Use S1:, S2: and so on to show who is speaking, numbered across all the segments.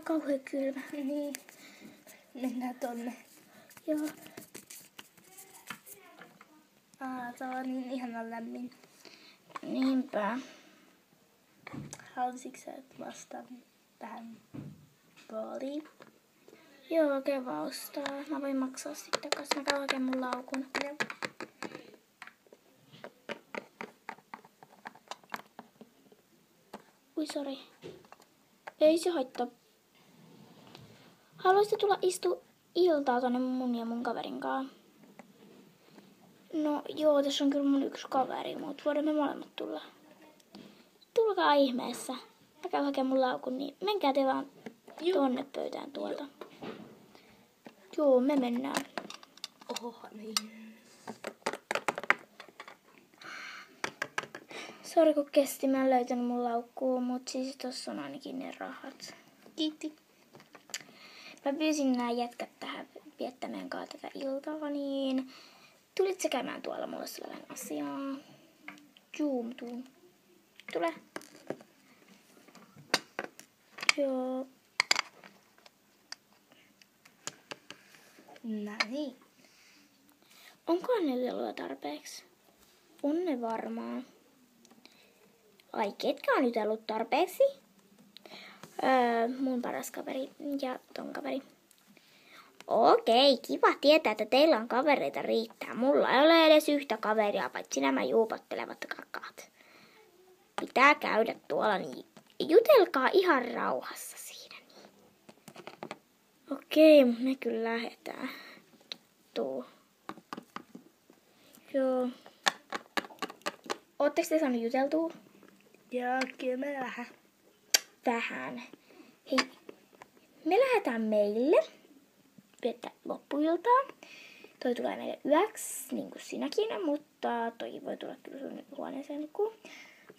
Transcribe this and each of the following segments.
S1: kauhean kylmä.
S2: Niin. Mennään tonne.
S1: Joo.
S2: Se on niin ihanan lämmin.
S1: Niinpä.
S2: Haluaisitko sä vastaan tähän rooliin?
S1: Joo, Keva ostaa. Mä voin maksaa sitten kanssa. Mä käyn hakemaan mun laukun.
S2: Joo.
S1: Ui, sori. Ei se haittaa. Haluaisitte tulla istua iltaa tonne mun ja mun kaverin kanssa? No joo, tässä on kyllä mun yksi kaveri, mutta voidaan me molemmat tulla. Tulkaa ihmeessä. Mä käyn hakemaan mun laukun, niin menkää te vaan tonne pöytään tuolta. Joo, me mennään.
S2: Oho, niin.
S1: Sori kun kesti, mä en löytänyt mun laukkuu, mutta siis tossa on ainakin ne rahat.
S2: Kiitti.
S1: Mä pyysin nää jätkät tähän viettämään kanssa tätä iltaa, niin tulit sä käymään tuolla mulle sellainen asiaa? Juu, tuun. Tule. Joo.
S2: Näin.
S1: Onkohan ne leluja tarpeeksi? On ne varmaan. Ai, ketkä on jutellut tarpeeksi? Mun paras kaveri ja ton kaveri. Okei, kiva tietää, että teillä on kavereita riittää. Mulla ei ole edes yhtä kaveria, paitsi nämä juupottelevat kakaat. Pitää käydä tuolla, niin jutelkaa ihan rauhassa siinä. Niin. Okei, me kyllä lähdetään. Tuu. Joo. Ootteko te saanut juteltua?
S2: Joo, kyllä me
S1: Vähän. Hei, me lähdetään meille. Viettää loppuiltaa. Toi tulee meille yöksi, niin kuin sinäkin, mutta toi voi tulla kyllä sun huoneeseen nukkuu.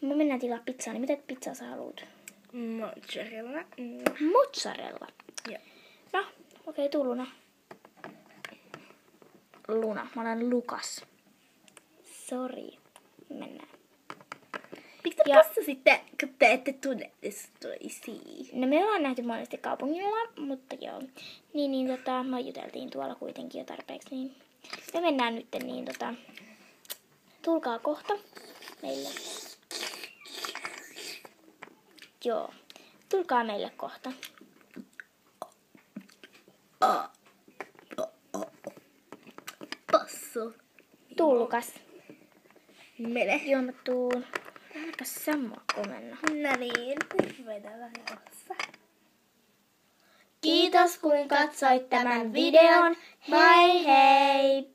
S1: Me mennään tilaa pizzaa, niin mitä pizzaa sä haluut?
S2: Mozzarella.
S1: Mozzarella.
S2: Joo.
S1: No, okei, tuu Luna. Luna, mä olen Lukas. Sori. Mennään.
S2: Miksi te postasitte, kun te ette tunne toisiin?
S1: No me ollaan nähty monesti kaupungilla, mutta joo. Me juteltiin tuolla kuitenkin jo tarpeeksi, niin me mennään nyt, niin tulkaa kohta meille. Joo, tulkaa meille kohta.
S2: Passo.
S1: Tulkas.
S2: Mene.
S1: Joo, mä tuun. Älkää sä mua komenna.
S2: No niin, vedellä jossa.
S1: Kiitos kun katsoit tämän videon. Moi hei!